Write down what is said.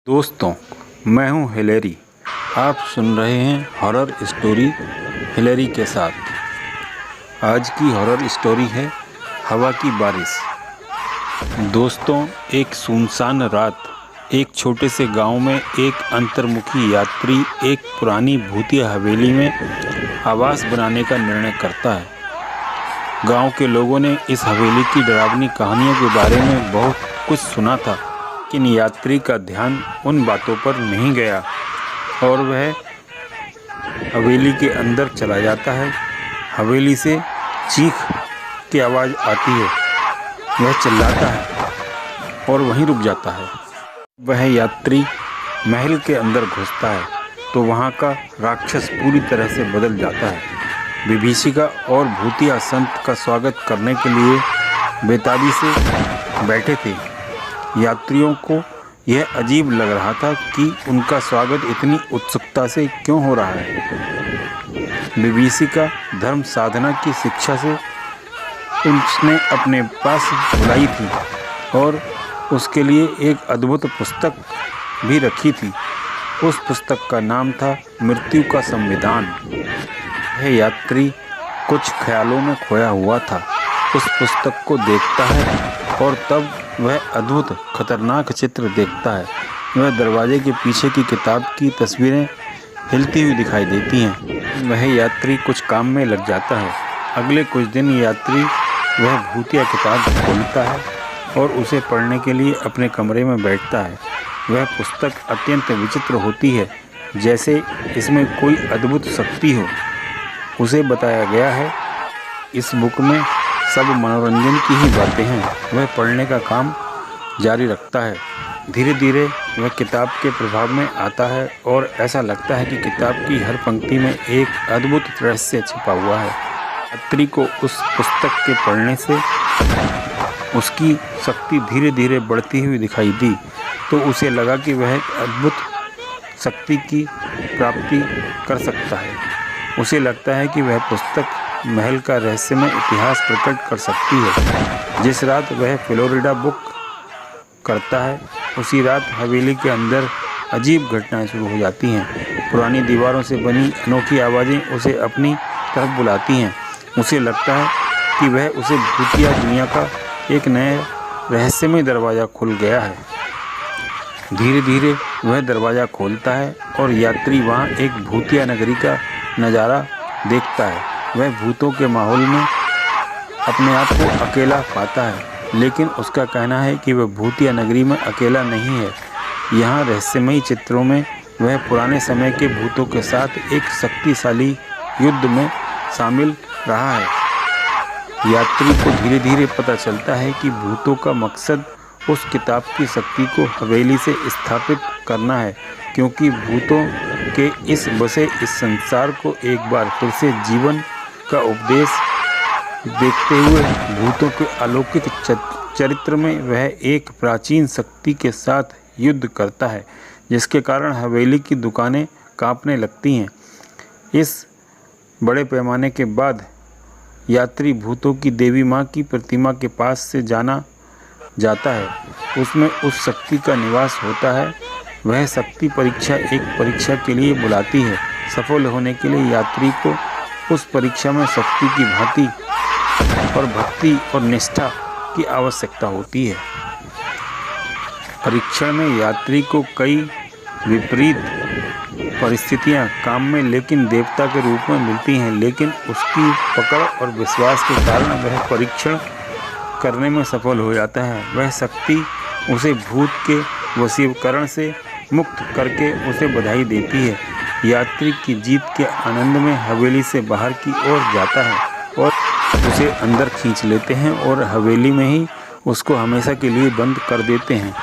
दोस्तों, मैं हूं हिलेरी। आप सुन रहे हैं हॉरर स्टोरी हिलेरी के साथ। आज की हॉरर स्टोरी है हवा की बारिश। दोस्तों, एक सुनसान रात एक छोटे से गांव में एक अंतर्मुखी यात्री एक पुरानी भूतिया हवेली में आवास बनाने का निर्णय करता है। गांव के लोगों ने इस हवेली की डरावनी कहानियों के बारे में बहुत कुछ सुना था, लेकिन यात्री का ध्यान उन बातों पर नहीं गया और वह हवेली के अंदर चला जाता है। हवेली से चीख की आवाज़ आती है। वह चिल्लाता है और वहीं रुक जाता है। वह यात्री महल के अंदर घुसता है तो वहाँ का राक्षस पूरी तरह से बदल जाता है। विभीषिका और भूतिया संत का स्वागत करने के लिए बेताबी से बैठे थे। यात्रियों को यह अजीब लग रहा था कि उनका स्वागत इतनी उत्सुकता से क्यों हो रहा है। विभीषिका धर्म साधना की शिक्षा से उसने अपने पास बुलाई थी और उसके लिए एक अद्भुत पुस्तक भी रखी थी। उस पुस्तक का नाम था मृत्यु का संविधान। वह यात्री कुछ ख्यालों में खोया हुआ था। उस पुस्तक को देखता है और तब वह अद्भुत खतरनाक चित्र देखता है। वह दरवाजे के पीछे की किताब की तस्वीरें हिलती हुई दिखाई देती हैं। वह यात्री कुछ काम में लग जाता है। अगले कुछ दिन यात्री वह भूतिया किताब खोलता है और उसे पढ़ने के लिए अपने कमरे में बैठता है। वह पुस्तक अत्यंत विचित्र होती है, जैसे इसमें कोई अद्भुत शक्ति हो। उसे बताया गया है इस बुक में सब मनोरंजन की ही बातें हैं। वह पढ़ने का काम जारी रखता है। धीरे धीरे वह किताब के प्रभाव में आता है और ऐसा लगता है कि किताब की हर पंक्ति में एक अद्भुत रहस्य छिपा हुआ है। यात्री को उस पुस्तक के पढ़ने से उसकी शक्ति धीरे धीरे बढ़ती हुई दिखाई दी, तो उसे लगा कि वह एक अद्भुत शक्ति की प्राप्ति कर सकता है। उसे लगता है कि वह पुस्तक महल का रहस्यमय इतिहास प्रकट कर सकती है। जिस रात वह फ्लोरिडा बुक करता है, उसी रात हवेली के अंदर अजीब घटनाएं शुरू हो जाती हैं। पुरानी दीवारों से बनी अनोखी आवाज़ें उसे अपनी तरफ बुलाती हैं। उसे लगता है कि वह उसे भूतिया दुनिया का एक नया रहस्यमय दरवाज़ा खुल गया है। धीरे धीरे वह दरवाज़ा खोलता है और यात्री वहाँ एक भूतिया नगरी का नज़ारा देखता है। वह भूतों के माहौल में अपने आप को अकेला पाता है, लेकिन उसका कहना है कि वह भूतिया नगरी में अकेला नहीं है। यहाँ रहस्यमयी चित्रों में वह पुराने समय के भूतों के साथ एक शक्तिशाली युद्ध में शामिल रहा है। यात्री को धीरे धीरे पता चलता है कि भूतों का मकसद उस किताब की शक्ति को हवेली से स्थापित करना है, क्योंकि भूतों के इस बसे इस संसार को एक बार फिर से जीवन का उपदेश देखते हुए भूतों के अलौकिक चरित्र में वह एक प्राचीन शक्ति के साथ युद्ध करता है, जिसके कारण हवेली की दुकानें कांपने लगती हैं। इस बड़े पैमाने के बाद यात्री भूतों की देवी माँ की प्रतिमा के पास से जाता है। उसमें उस शक्ति का निवास होता है। वह शक्ति परीक्षा एक परीक्षा के लिए बुलाती है। सफल होने के लिए यात्री को उस परीक्षा में शक्ति की भांति और भक्ति और निष्ठा की आवश्यकता होती है। परीक्षण में यात्री को कई विपरीत परिस्थितियां काम में लेकिन देवता के रूप में मिलती हैं, लेकिन उसकी पकड़ और विश्वास के कारण वह परीक्षण करने में सफल हो जाता है। वह शक्ति उसे भूत के वशीकरण से मुक्त करके उसे बधाई देती है। यात्री की जीत के आनंद में हवेली से बाहर की ओर जाता है और उसे अंदर खींच लेते हैं और हवेली में ही उसको हमेशा के लिए बंद कर देते हैं।